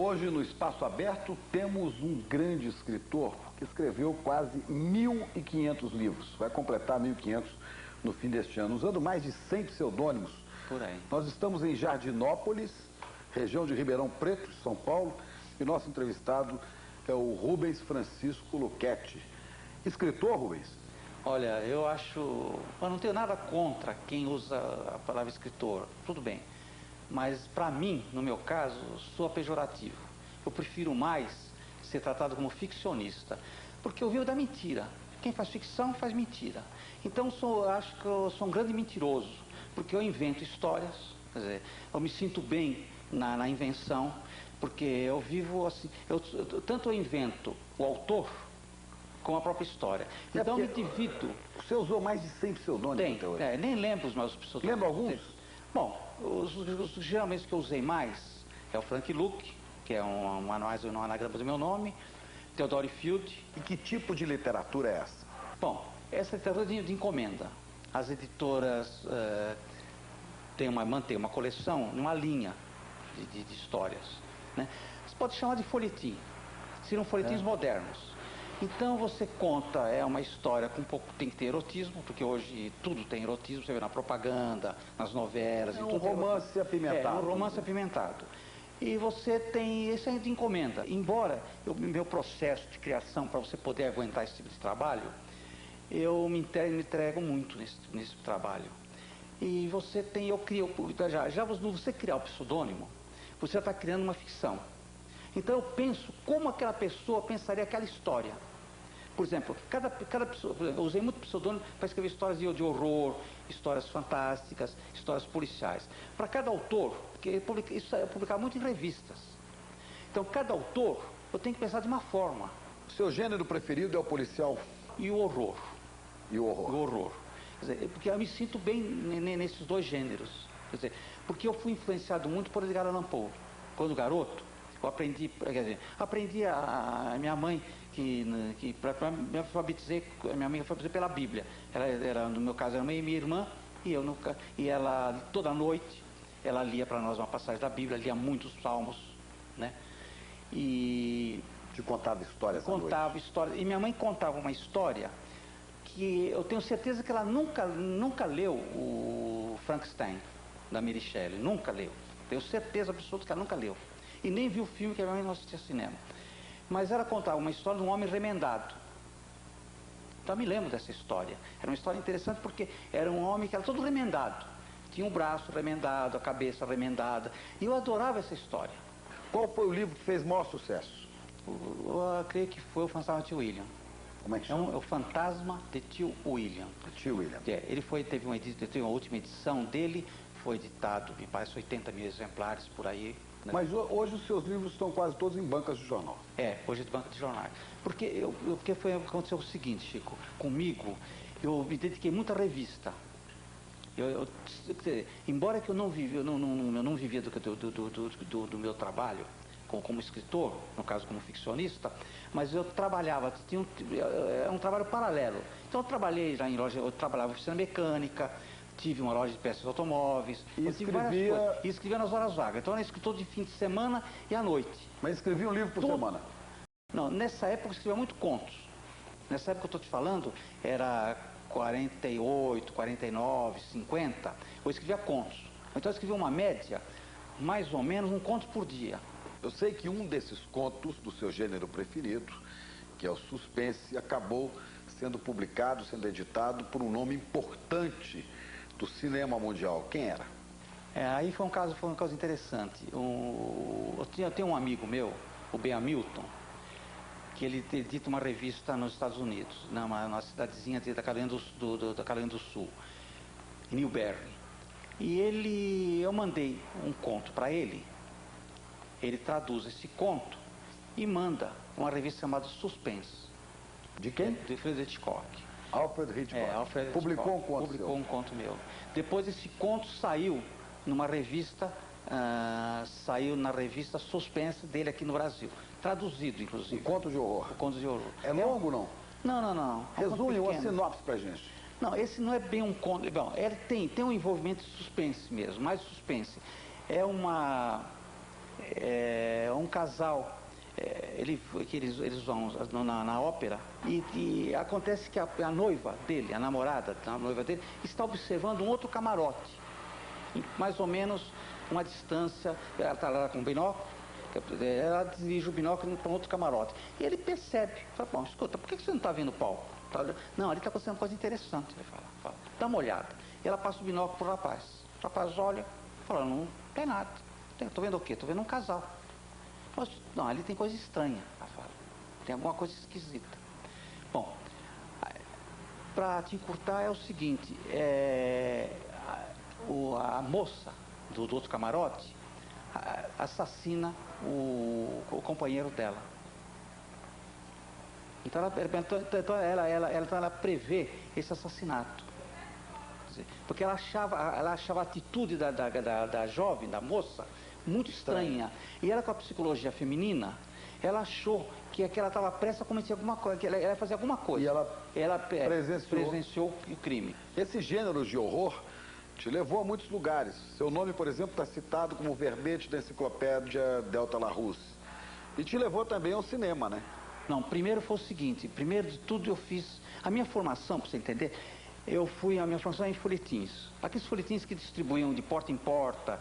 Hoje, no Espaço Aberto, temos um grande escritor que escreveu quase 1.500 livros. Vai completar 1.500 no fim deste ano, usando mais de 100 pseudônimos. Por aí. Nós estamos em Jardinópolis, região de Ribeirão Preto, São Paulo, e nosso entrevistado é o Rubens Francisco Luchetti. Escritor, Rubens? Olha, eu não tenho nada contra quem usa a palavra escritor, tudo bem. Mas, para mim, no meu caso, soa pejorativo. Eu prefiro mais ser tratado como ficcionista, porque eu vivo da mentira. Quem faz ficção faz mentira. Então, acho que eu sou um grande mentiroso, porque eu invento histórias, quer dizer, eu me sinto bem na invenção, porque eu vivo assim, tanto eu invento o autor, como a própria história. Então, eu me divido. Você usou mais de 100 pseudônimos até hoje? Nem lembro os meus pseudônimos. Lembra alguns? Bom, geralmente que eu usei mais é o Frank Luke, que é um anagrama do meu nome, Theodore Field. E que tipo de literatura é essa? Bom, essa literatura de encomenda. As editoras mantêm uma coleção, uma linha de histórias, né? Você pode chamar de folhetim, seriam folhetins modernos. Então você conta, uma história com tem que ter erotismo, porque hoje tudo tem erotismo, você vê na propaganda, nas novelas. É um romance apimentado. É um romance apimentado. E você tem, esse é de encomenda. Embora meu processo de criação, para você poder aguentar esse tipo de trabalho, eu me entrego muito nesse trabalho. E você tem, você criar o pseudônimo, você está criando uma ficção. Então eu penso como aquela pessoa pensaria aquela história. Por exemplo, cada pessoa, eu usei muito pseudônimo para escrever histórias de horror, histórias fantásticas, histórias policiais. Para cada autor, porque isso é publicado muito em revistas. Então, cada autor, eu tenho que pensar de uma forma. O seu gênero preferido é o policial? E o horror. E o horror? O horror. Quer dizer, porque eu me sinto bem nesses dois gêneros. Quer dizer, porque eu fui influenciado muito por Edgar Allan Poe. Quando garoto, eu aprendi a minha mãe, para me alfabetizar, minha mãe alfabetizou pela Bíblia. No meu caso, era minha irmã, e ela, toda noite, ela lia para nós uma passagem da Bíblia, lia muitos salmos, né? E... Te contava histórias à noite? Contava histórias. E minha mãe contava uma história que eu tenho certeza que ela nunca leu o Frankenstein, da Mary Shelley. Nunca leu. Tenho certeza absoluta que ela nunca leu. E nem viu o filme, que a minha mãe não assistia cinema. Mas ela contava uma história de um homem remendado. Então eu me lembro dessa história. Era uma história interessante porque era um homem que era todo remendado. Tinha um braço remendado, a cabeça remendada. E eu adorava essa história. Qual foi o livro que fez maior sucesso? Eu creio que foi o Fantasma de Tio William. Como é que chama? É o Fantasma de Tio William. Tio William. Ele teve uma última edição dele, foi editado, me parece, 80 mil exemplares por aí. Mas hoje os seus livros estão quase todos em bancas de jornal. Hoje é de banca de jornais. Porque aconteceu o seguinte, Chico, comigo, eu me dediquei muito à revista. Embora que eu não vivia do meu trabalho como escritor, no caso como ficcionista, mas eu trabalhava, era um trabalho paralelo. Então eu trabalhei já em loja, eu trabalhava em oficina mecânica, tive uma loja de peças de automóveis. E escrevia nas horas vagas. Então eu era escritor de fim de semana e à noite. Mas escrevia um livro por semana? Não, nessa época eu escrevia muito contos. Nessa época que eu estou te falando, era 48, 49, 50. Eu escrevia contos. Então eu escrevia uma média, mais ou menos, um conto por dia. Eu sei que um desses contos do seu gênero preferido, que é o suspense, acabou sendo publicado, sendo editado por um nome importante do cinema mundial. Quem era? Aí foi um caso interessante. Eu tenho um amigo meu, o Ben Hamilton, que ele edita uma revista nos Estados Unidos, numa cidadezinha da Carolina do Sul, em Newberry. E eu mandei um conto para ele traduz esse conto e manda uma revista chamada Suspense. De quem? De Friedrich Hitchcock. Alfred Hitchcock. Alfred Publicou Hitchcock. um conto Publicou um conto meu. Depois esse conto saiu numa revista, saiu na revista Suspense dele aqui no Brasil. Traduzido, inclusive. Um conto de horror. Um conto de horror. É longo, não? Não. Resume uma sinopse pra gente. Não, esse não é bem um conto. Bom, ele tem um envolvimento de suspense mesmo, mais suspense. um casal, que eles vão na ópera, e acontece que a noiva dele, a noiva dele, está observando um outro camarote, mais ou menos uma distância. Ela está lá com um binóculo, ela dirige o binóculo para um outro camarote, e ele percebe, fala: bom, escuta, por que você não está vendo o palco? Não, ali está acontecendo uma coisa interessante. Ele fala, dá uma olhada. E ela passa o binóculo para o rapaz. O rapaz olha, fala: não tem nada. Estou vendo o quê? Estou vendo um casal. Mas, não, ali tem coisa estranha. Ela fala, tem alguma coisa esquisita. Bom, para te encurtar é o seguinte, a moça do outro camarote assassina o companheiro dela. Então ela prevê esse assassinato. Porque ela achava a atitude da jovem, da moça, muito estranha. E ela, com a psicologia feminina, ela achou que ela estava prestes a cometer alguma coisa, que ela ia fazer alguma coisa. E ela presenciou o crime. Esse gênero de horror te levou a muitos lugares. Seu nome, por exemplo, está citado como verbete da enciclopédia Delta Larousse. E te levou também ao cinema, né? Não, primeiro foi o seguinte, primeiro de tudo eu fiz, a minha formação, para você entender, a minha formação é em folhetins. Aqueles folhetins que distribuíam de porta em porta,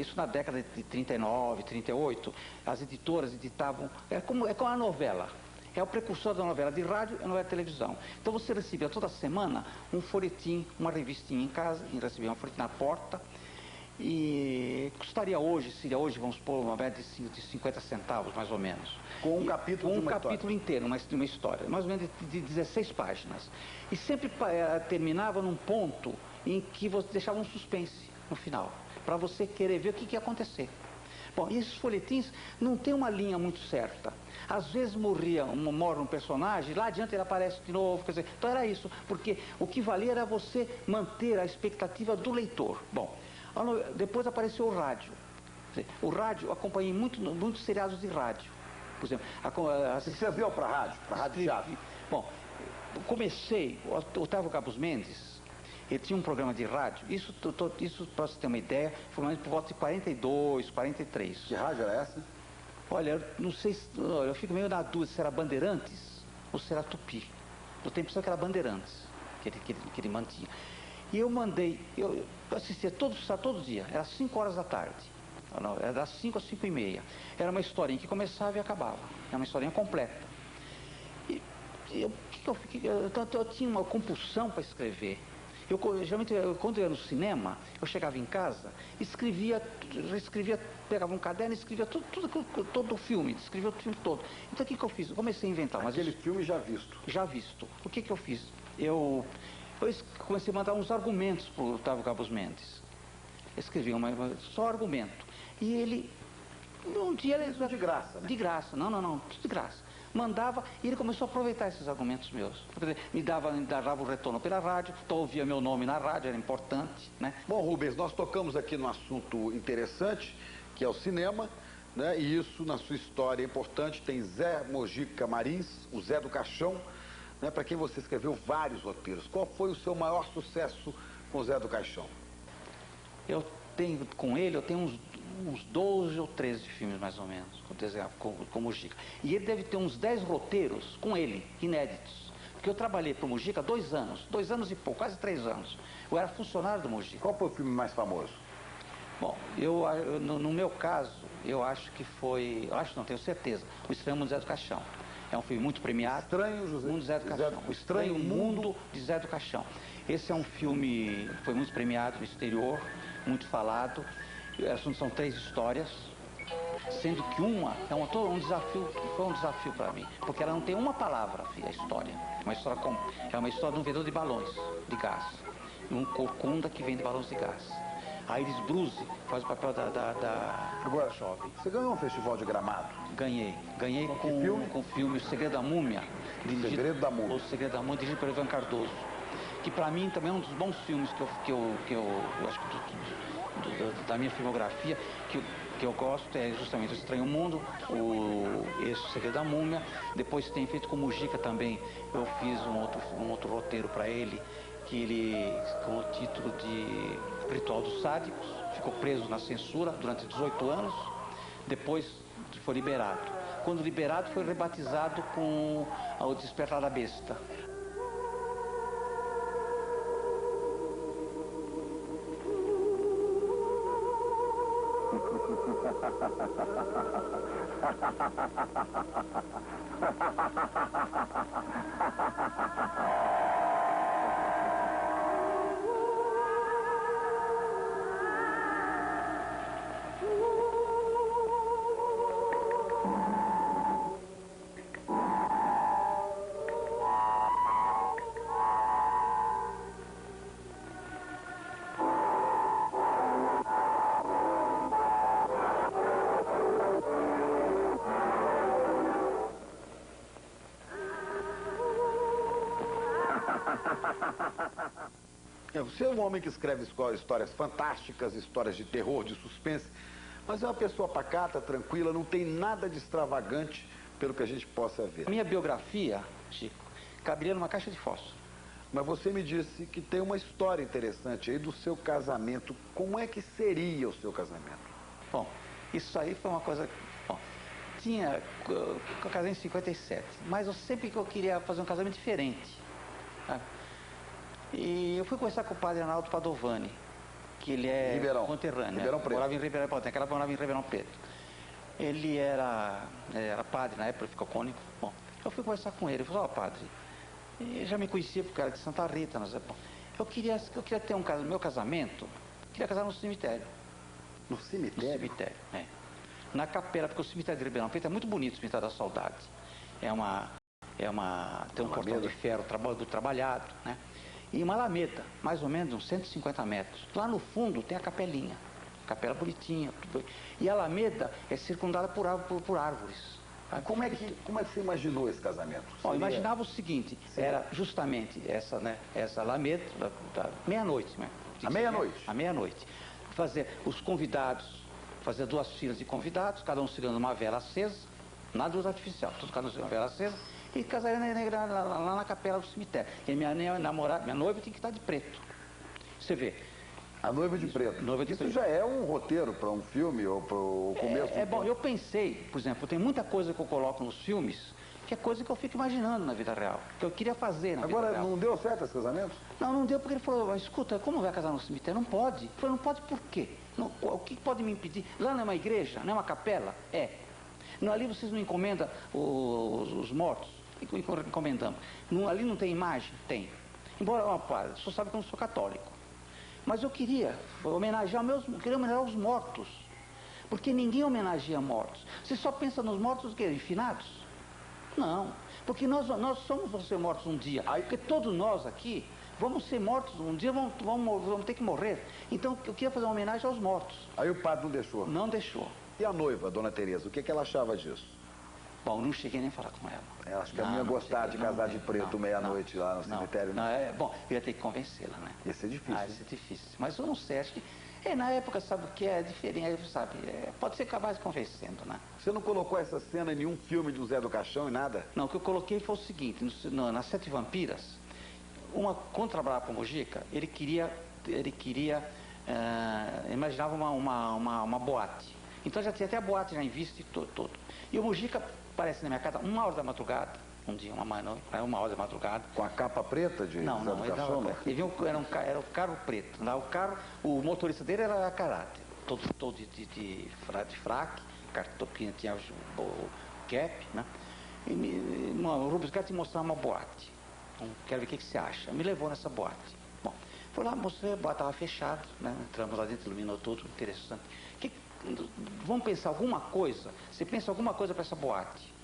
isso na década de 39, 38, as editoras editavam, é como a novela. É o precursor da novela de rádio e novela de televisão. Então você recebia toda semana um folhetim, uma revistinha em casa, e recebia um folhetim na porta, e seria hoje, vamos supor, uma média de 50 centavos, mais ou menos. Com um capítulo de uma história. Capítulo inteiro, de uma história, mais ou menos de 16 páginas. E sempre terminava num ponto em que você deixava um suspense no final, para você querer ver o que ia acontecer. Bom, e esses folhetins não tem uma linha muito certa. Às vezes morre um personagem, lá adiante ele aparece de novo, quer dizer, então era isso, porque o que valia era você manter a expectativa do leitor. Bom, depois apareceu o rádio. O rádio, eu acompanhei muitos seriados de rádio. Por exemplo, você escreveu para a rádio teatro? Bom, comecei, o Otávio Carlos Mendes, ele tinha um programa de rádio, isso para você ter uma ideia, foi mais por volta de 42, 43. Que rádio era essa? Olha, eu não sei, eu fico meio na dúvida se era Bandeirantes ou se era Tupi. Eu tenho a impressão que era Bandeirantes, que ele mantinha. E eu assistia todo dia, era 5 horas da tarde. Não, era das 5 às 5h30. Era uma historinha que começava e acabava. Era uma historinha completa. Eu tinha uma compulsão para escrever. Geralmente, quando eu ia no cinema, eu chegava em casa, escrevia, pegava um caderno e escrevia todo o filme, escrevia o filme todo. Então, o que eu fiz? Eu comecei a inventar. Aquele filme já visto. Já visto. O que eu fiz? Eu comecei a mandar uns argumentos para o Otávio Carlos Mendes. Escrevia só argumento. E ele, um dia... De graça, né? De graça, não, tudo de graça. Mandava e ele começou a aproveitar esses argumentos meus. Quer dizer, me dava o retorno pela rádio, então ouvia meu nome na rádio, era importante, né? Bom, Rubens, nós tocamos aqui num assunto interessante, que é o cinema, né? E isso, na sua história, é importante. Tem Zé Mojica Marins, o Zé do Caixão, né? Para quem você escreveu vários roteiros. Qual foi o seu maior sucesso com o Zé do Caixão? Com ele, eu tenho uns 12 ou 13 filmes, mais ou menos, com Mojica. E ele deve ter uns 10 roteiros com ele, inéditos. Porque eu trabalhei para o Mojica 2 anos e pouco, quase 3 anos. Eu era funcionário do Mojica. Qual foi o filme mais famoso? Bom, no meu caso, eu acho que foi... Não tenho certeza. O Estranho Mundo de Zé do Caixão. É um filme muito premiado. Mundo de Zé do Caixão. O Estranho Mundo de Zé do Caixão. Esse é um filme que foi muito premiado no exterior, muito falado. São 3 histórias, sendo que uma foi um desafio para mim, porque ela não tem uma palavra, a história. É uma história de um vendedor de balões de gás, e um corcunda que vende balões de gás. A Iris Bruce faz o papel Agora, jovem. Você ganhou um festival de Gramado? Ganhei com o filme O Segredo da Múmia. O Segredo da Múmia, dirigido por Ivan Cardoso, que para mim também é um dos bons filmes que eu acho que da minha filmografia, que eu gosto, é justamente O Estranho Mundo, esse O Segredo da Múmia. Depois tem feito com o Mujica também, eu fiz um outro roteiro para ele, que ele, com o título de Ritual dos Sádicos, ficou preso na censura durante 18 anos, Depois foi liberado. Quando liberado, foi rebatizado com o Despertar da Besta. Você é um homem que escreve histórias fantásticas, histórias de terror, de suspense, mas é uma pessoa pacata, tranquila, não tem nada de extravagante pelo que a gente possa ver. A minha biografia, Chico, caberia numa caixa de fósforo. Mas você me disse que tem uma história interessante aí do seu casamento. Como é que seria o seu casamento? Bom, isso aí foi uma coisa... Bom, eu casei em 57, mas eu queria fazer um casamento diferente, sabe? E eu fui conversar com o padre Arnaldo Padovani, que ele é Ribeirão. conterrâneo. Ribeirão Preto. Morava em Ribeirão Preto, naquela morava em Ribeirão Preto. Ele era padre na época, ficou cônico. Bom, eu fui conversar com ele, eu falei, padre, ele já me conhecia porque era de Santa Rita, bom, eu queria ter meu casamento, queria casar no cemitério. No cemitério? No cemitério, na capela, porque o cemitério de Ribeirão Preto é muito bonito, o cemitério da Saudade. Tem um portão de ferro trabalhado, né? E uma alameda, mais ou menos uns 150 metros. Lá no fundo tem a capelinha, capela bonitinha. E a alameda é circundada por árvores. Como é que você imaginou esse casamento? Bom, imaginava o seguinte, era justamente essa alameda, da meia-noite. Né? À meia-noite? À meia-noite. Fazer os convidados, fazer 2 filas de convidados, cada um segurando uma vela acesa, nada de luz artificial, cada um segurando uma vela acesa, e casaria lá na capela do cemitério. E minha noiva tem que estar de preto. Você vê. A noiva de preto. Isso já é um roteiro para um filme ou para o começo? Bom, eu pensei, por exemplo, tem muita coisa que eu coloco nos filmes, que é coisa que eu fico imaginando na vida real, que eu queria fazer na vida real. Agora, não deu certo esse casamento? Não deu porque ele falou, escuta, como vai casar no cemitério? Não pode. Eu falei, não pode por quê? O que pode me impedir? Lá não é uma igreja, não é uma capela? Não, ali vocês não encomendam os mortos? Encomendamos. Ali não tem imagem? Tem. Embora, padre, o senhor sabe que eu não sou católico. Mas eu queria homenagear os mortos. Porque ninguém homenageia mortos. Você só pensa nos mortos finados? Não. Porque nós vamos ser mortos um dia. Porque todos nós aqui vamos ser mortos um dia, vamos ter que morrer. Então eu queria fazer uma homenagem aos mortos. Aí o padre não deixou? Não deixou. E a noiva, dona Teresa, o que ela achava disso? Bom, não cheguei nem a falar com ela. Eu acho que ela não ia gostar de casar de preto meia-noite lá no cemitério. Bom, eu ia ter que convencê-la, né? Ia ser difícil. Ia ser difícil. Mas eu não sei, acho que... na época, sabe o que é diferente, sabe? Pode ser capaz de convencendo, né? Você não colocou essa cena em nenhum filme do Zé do Caixão e nada? Não, o que eu coloquei foi o seguinte, nas 7 Vampiras, quando trabalhava com o Mujica, ele queria imaginava uma boate. Então já tinha até a boate já em vista e tudo. E o Mujica aparece na minha casa 1h da madrugada, um dia, uma noite, 1h da madrugada. Com a capa preta de Não, Zé do Caixão? Ele viu, era o carro preto. O motorista dele era a caráter, todo de fraque, tinha o cap, né? E o Rubens quer te mostrar uma boate. Então, quero ver o que você acha. Me levou nessa boate. Bom, foi lá, mostrei, a boate estava fechada, né? Entramos lá dentro, iluminou tudo, interessante. Vamos pensar alguma coisa? Você pensa alguma coisa para essa boate?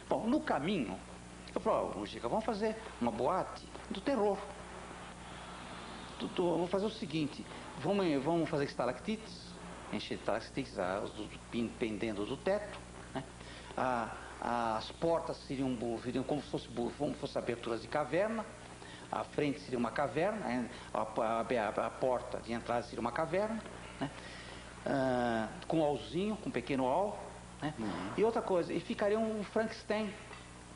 Bom, no caminho, eu falei, Mujica, vamos fazer uma boate do terror. Vamos fazer o seguinte, vamos fazer estalactites, encher de estalactites, pendendo do teto, né? As portas seriam como se fossem aberturas de caverna, a frente seria uma caverna, né? A porta de entrada seria uma caverna, né? Com hallzinho, com um pequeno hall, né? E outra coisa, e ficaria um Frankenstein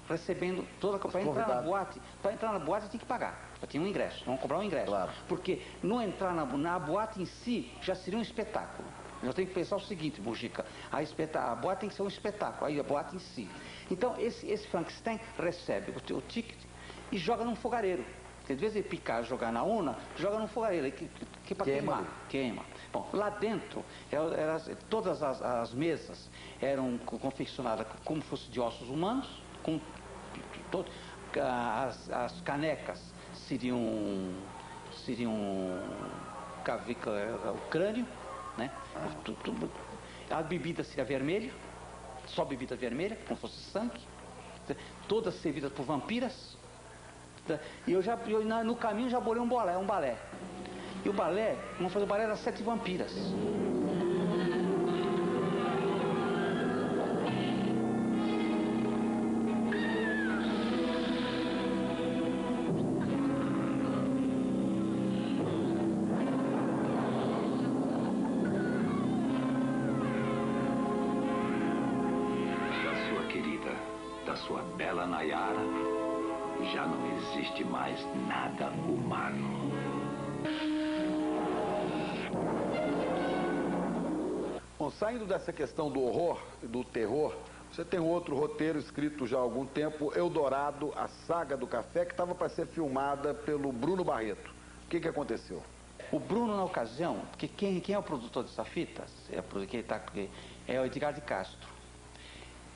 recebendo toda a... Para entrar na boate tinha que pagar, tinha um ingresso, vamos comprar um ingresso. Claro. Porque não entrar na boate em si já seria um espetáculo. Nós temos que pensar o seguinte, Mujica, a boate tem que ser um espetáculo, aí a boate em si. Então, esse Frankenstein recebe o ticket e joga num fogareiro. Em vez de picar e jogar na urna, joga num fogareiro, que é para queimar. Queima. Bom, lá dentro, todas as mesas eram confeccionadas como se fosse de ossos humanos, as canecas seriam o crânio, né? A bebida seria vermelha, só bebida vermelha, como se fosse sangue, todas servidas por vampiras. E no caminho já bolei um balé. E o balé, vamos fazer o balé das 7 vampiras. Da sua querida, da sua bela Nayara, já não existe mais nada humano. Bom, saindo dessa questão do horror e do terror, você tem outro roteiro escrito já há algum tempo, Eldorado, a Saga do Café, que estava para ser filmada pelo Bruno Barreto. O que aconteceu? O Bruno, na ocasião, porque quem é o produtor dessa fita? É o Edgar de Castro.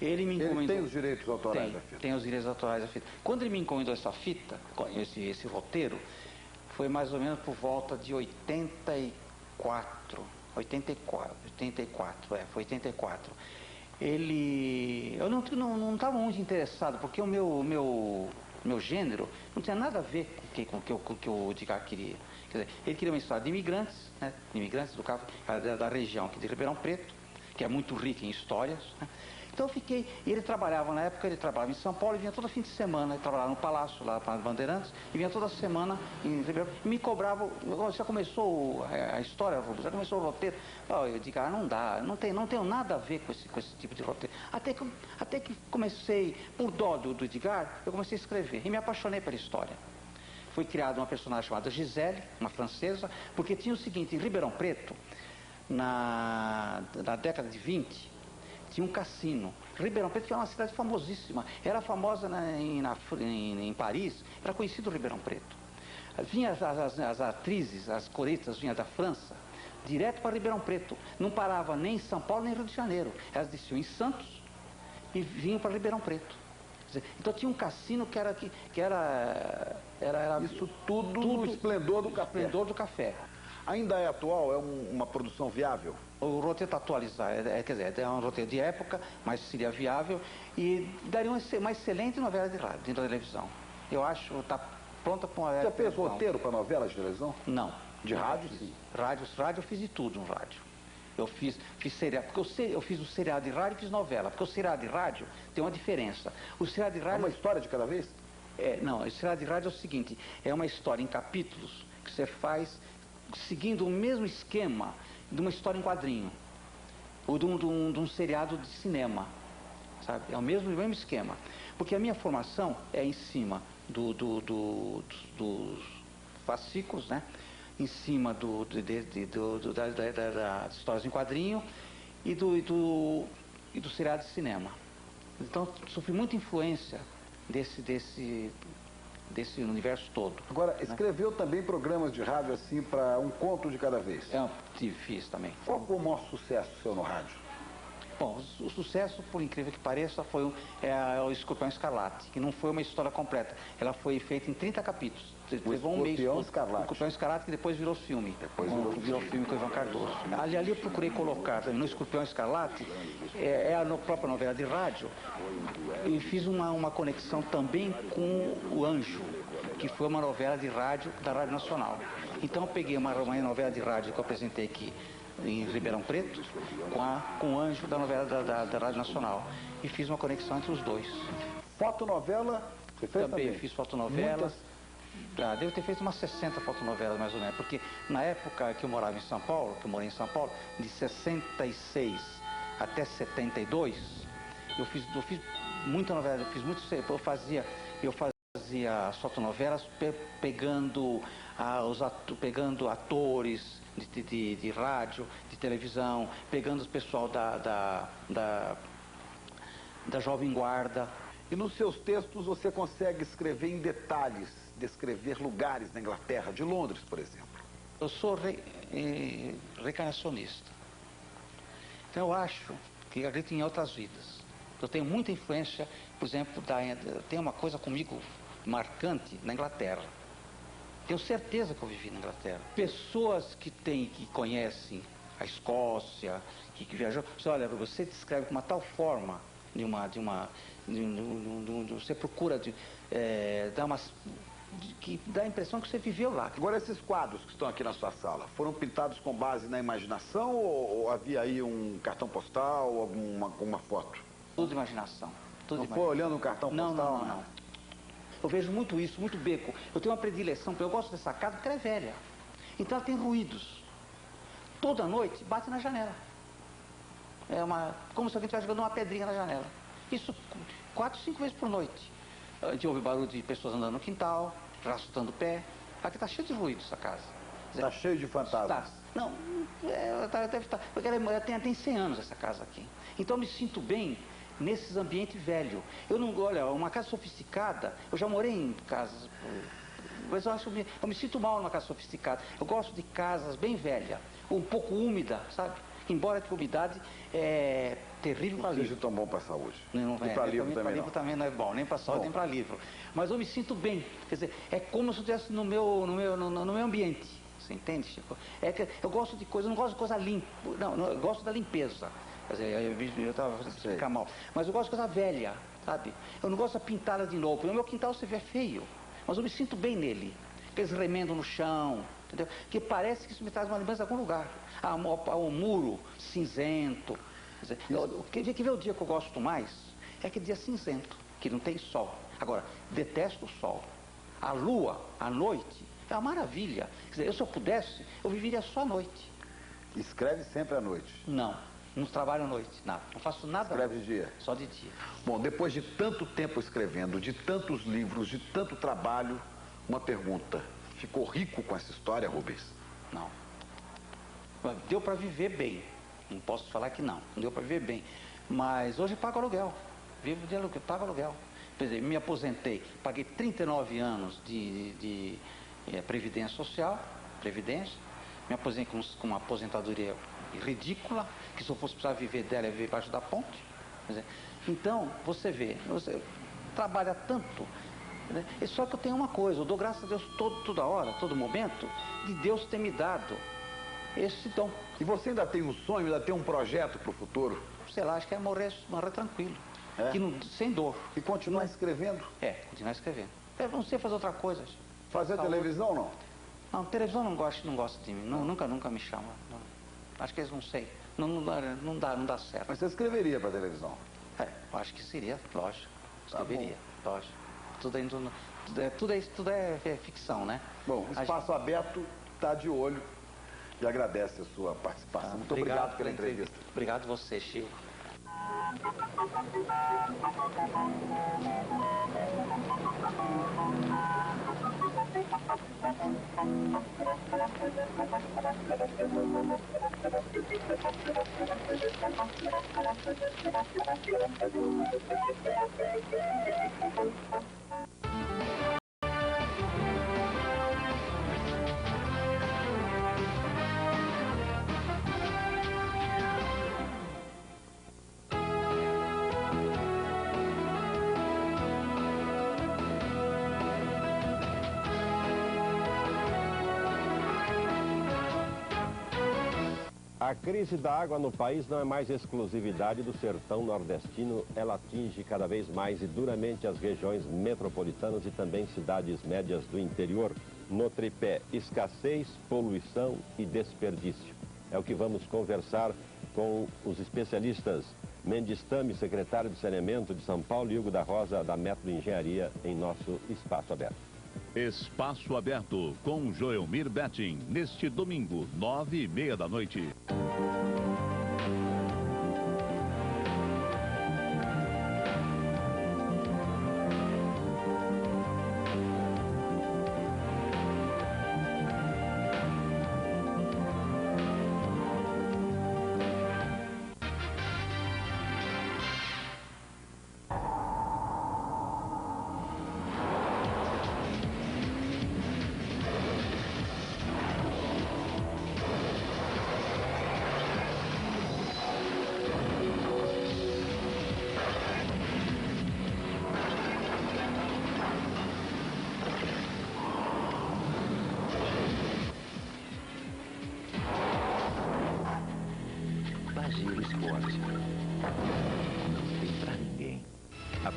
Ele me encomendou... Ele tem os direitos autorais da fita? Tem os direitos autorais da fita. Quando ele me encomendou essa fita, esse roteiro, foi mais ou menos por volta de 84. Foi 84. Eu não estava muito interessado, porque o meu gênero não tinha nada a ver com o que o Edgar queria. Quer dizer, ele queria uma história de imigrantes, né? Imigrantes da região aqui de Ribeirão Preto, que é muito rica em histórias, né? Então ele trabalhava em São Paulo e vinha todo fim de semana, ele trabalhava no Palácio, lá para Bandeirantes, e vinha toda semana em Ribeirão, e me cobrava, já começou a história, já começou o roteiro. Eu digo, não dá, não tenho nada a ver com esse tipo de roteiro. Até que comecei, por dó do Edgar, eu comecei a escrever, e me apaixonei pela história. Foi criada uma personagem chamada Gisele, uma francesa, porque tinha o seguinte, em Ribeirão Preto, na década de 20, tinha um cassino. Ribeirão Preto, que é uma cidade famosíssima, era famosa em Paris, era conhecido Ribeirão Preto. Vinha as atrizes, as coretas vinham da França, direto para Ribeirão Preto. Não parava nem em São Paulo, nem em Rio de Janeiro. Elas desciam em Santos e vinham para Ribeirão Preto. Então tinha um cassino que era isso tudo no esplendor do café. Esplendor do café. Ainda é atual? É uma produção viável? O roteiro está atualizado, quer dizer, é um roteiro de época, mas seria viável e daria uma excelente novela de rádio, de televisão. Eu acho que está pronta para uma novela de televisão. Você fez roteiro para novela de televisão? Não. De rádio, sim? Rádio eu fiz de tudo no rádio. Eu fiz seriado, porque eu fiz o seriado de rádio e fiz novela, porque o seriado de rádio tem uma diferença. O seriado de rádio... É uma história de cada vez? Não, o seriado de rádio é o seguinte, é uma história em capítulos que você faz seguindo o mesmo esquema de uma história em quadrinho, ou de um seriado de cinema, sabe? É o mesmo esquema, porque a minha formação é em cima dos fascículos, né? Em cima das histórias em quadrinho e do seriado de cinema. Então, sofri muita influência desse universo todo. Agora, escreveu também programas de rádio assim para um conto de cada vez? Fiz também. Qual foi o maior sucesso seu no rádio? Bom, o sucesso, por incrível que pareça, foi o Escorpião Escarlate, que não foi uma história completa. Ela foi feita em 30 capítulos. Levou um mês. O Escorpião Escarlate, que depois virou filme. Virou filme com o Ivan Cardoso. Ali eu procurei colocar no Escorpião Escarlate, a própria novela de rádio, e fiz uma conexão também com O Anjo, que foi uma novela de rádio da Rádio Nacional. Então eu peguei uma novela de rádio que eu apresentei aqui em Ribeirão Preto, com o Anjo da novela da Rádio Nacional. E fiz uma conexão entre os dois. Fotonovela? Você fez também? Fiz fotonovelas. Devo ter feito umas 60 fotonovelas, mais ou menos, porque na época que eu morava em São Paulo, de 66 até 72, eu fiz muita novela, eu fazia Fazia as fotonovelas pegando atores de rádio, de televisão, pegando o pessoal da Jovem Guarda. E nos seus textos você consegue escrever em detalhes, descrever lugares na Inglaterra, de Londres, por exemplo. Eu sou reencarnacionista. Então eu acho que acredito em outras vidas. Eu tenho muita influência, por exemplo, tem uma coisa comigo marcante na Inglaterra. Tenho certeza que eu vivi na Inglaterra. Pessoas que conhecem a Escócia, que viajou, olha, você descreve com uma tal forma, você procura que dá a impressão que você viveu lá. Agora, esses quadros que estão aqui na sua sala, foram pintados com base na imaginação ou havia aí um cartão postal, alguma foto? Tudo imaginação. Não foi olhando um cartão postal? Não. Eu vejo muito isso, muito beco. Eu tenho uma predileção, porque eu gosto dessa casa porque ela é velha. Então ela tem ruídos. Toda noite bate na janela. Como se alguém estivesse jogando uma pedrinha na janela. Isso 4, 5 vezes por noite. A gente ouve barulho de pessoas andando no quintal, arrastando o pé. Aqui está cheio de ruídos essa casa. Está cheio de fantasmas? Não, deve estar. Porque ela tem 100 anos essa casa aqui. Então eu me sinto bem nesses ambientes velhos. Olha, uma casa sofisticada, eu já morei em casas, mas eu me sinto mal numa casa sofisticada. Eu gosto de casas bem velhas, um pouco úmida, sabe? Embora a umidade é terrível para livro. Não seja tão bom para a saúde. Não é. E para livro também não. Também não é bom, nem para saúde, nem para livro. Mas eu me sinto bem. Quer dizer, é como se eu estivesse no meu ambiente. Você entende, Chico? É que eu gosto de coisa, eu não gosto de coisa limpa. Não, eu gosto da limpeza. Quer dizer, eu estava explicar mal. Mas eu gosto de coisa velha, sabe? Eu não gosto de pintá-la de novo. No meu quintal você vê feio, mas eu me sinto bem nele. Aqueles remendos no chão, entendeu? Que parece que isso me traz uma lembrança de algum lugar. Um muro cinzento. Quer ver o dia que eu gosto mais? É aquele dia cinzento, que não tem sol. Agora, detesto o sol. A lua, à noite, é uma maravilha. Quer dizer, se eu pudesse, eu viveria só à noite. Escreve sempre à noite? Não trabalho à noite, nada. Não faço nada. Escreve de dia? Só de dia. Bom, depois de tanto tempo escrevendo, de tantos livros, de tanto trabalho, uma pergunta. Ficou rico com essa história, Rubens? Não. Deu para viver bem. Não posso falar que não. Deu para viver bem. Mas hoje pago aluguel. Vivo de aluguel, pago aluguel. Quer dizer, me aposentei, paguei 39 anos de previdência social, me aposentei com uma aposentadoria ridícula, que se eu fosse precisar viver dela, eu ia viver embaixo da ponte. Quer dizer, então, você vê, você trabalha tanto, né? Só que eu tenho uma coisa, eu dou graças a Deus toda hora, todo momento, de Deus ter me dado esse dom. E você ainda tem um sonho, ainda tem um projeto para o futuro? Sei lá, acho que é morrer tranquilo. Sem dor. E continuar escrevendo? Continuar escrevendo. Eu não sei fazer outra coisa. Fazer televisão, não? Não, televisão não gosta de mim. Nunca me chama. Não. Acho que eles não sei. Não dá certo. Mas você escreveria para televisão? Eu acho que seria, lógico. Escreveria, lógico. Tudo é ficção, né? Bom, o Espaço Aberto está de olho e agradece a sua participação. Muito obrigado pela entrevista. Obrigado a você, Chico. A crise da água no país não é mais exclusividade do sertão nordestino, ela atinge cada vez mais e duramente as regiões metropolitanas e também cidades médias do interior, no tripé escassez, poluição e desperdício. É o que vamos conversar com os especialistas Mendes Tami, secretário de Saneamento de São Paulo, e Hugo da Rosa, da Metro Engenharia, em nosso Espaço Aberto. Espaço Aberto com Joelmir Betting, neste domingo, 9h30 da noite.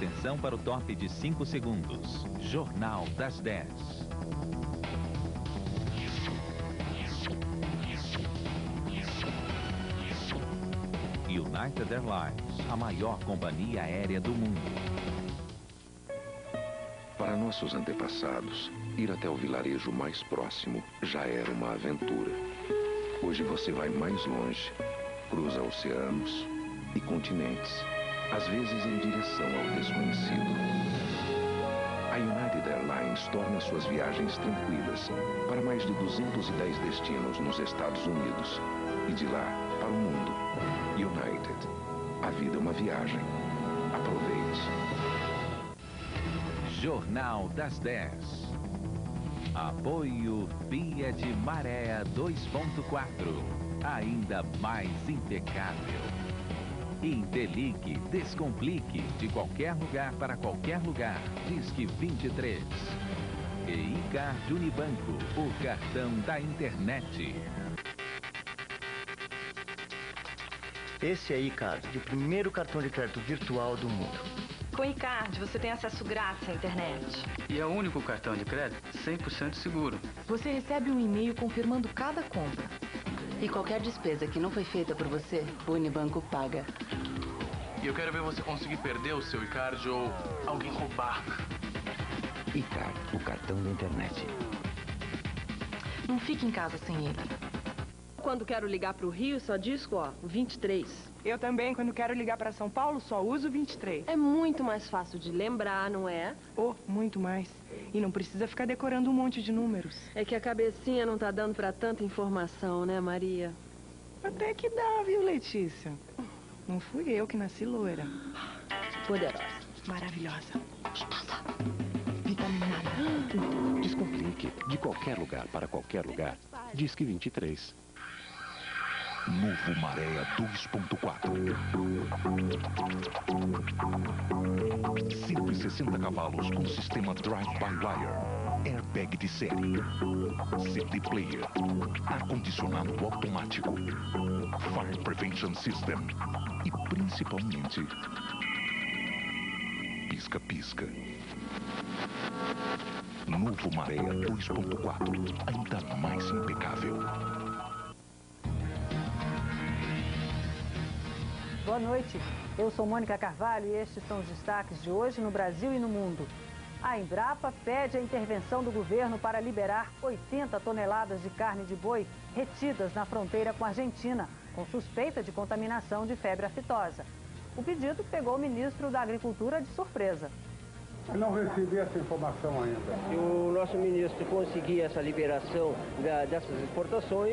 Atenção para o top de 5 segundos. Jornal das 10. United Airlines, a maior companhia aérea do mundo. Para nossos antepassados, ir até o vilarejo mais próximo já era uma aventura. Hoje você vai mais longe, cruza oceanos e continentes, às vezes em direção ao desconhecido. A United Airlines torna suas viagens tranquilas para mais de 210 destinos nos Estados Unidos e de lá para o mundo. United. A vida é uma viagem. Aproveite. Jornal das 10. Apoio Fiat Maré 2.4. Ainda mais impecável. Interligue, descomplique. De qualquer lugar para qualquer lugar. Disque 23. E iCard Unibanco, o cartão da internet. Esse é iCard, o primeiro cartão de crédito virtual do mundo. Com iCard, você tem acesso grátis à internet. E é o único cartão de crédito 100% seguro. Você recebe um e-mail confirmando cada compra. E qualquer despesa que não foi feita por você, o Unibanco paga. E eu quero ver você conseguir perder o seu iCard ou alguém roubar. iCard, o cartão da internet. Não fique em casa sem ele. Quando quero ligar para o Rio, só disco, ó, 23. Eu também, quando quero ligar para São Paulo, só uso 23. É muito mais fácil de lembrar, não é? Oh, muito mais. E não precisa ficar decorando um monte de números. É que a cabecinha não tá dando para tanta informação, né, Maria? Até que dá, viu, Letícia? Não fui eu que nasci loira. Poderosa. Maravilhosa. Gostosa. Vitaminada. Descomplique. De qualquer lugar para qualquer lugar. Disque 23. Novo Maré 2.4. 160 cavalos com sistema drive-by-wire, airbag de série, CD player, ar-condicionado automático, fire prevention system e principalmente pisca-pisca. Novo Maré 2.4, ainda mais impecável. Boa noite, eu sou Mônica Carvalho e estes são os destaques de hoje no Brasil e no mundo. A Embrapa pede a intervenção do governo para liberar 80 toneladas de carne de boi retidas na fronteira com a Argentina, com suspeita de contaminação de febre aftosa. O pedido pegou o ministro da Agricultura de surpresa. Eu não recebi essa informação ainda. Se o nosso ministro conseguir essa liberação dessas exportações,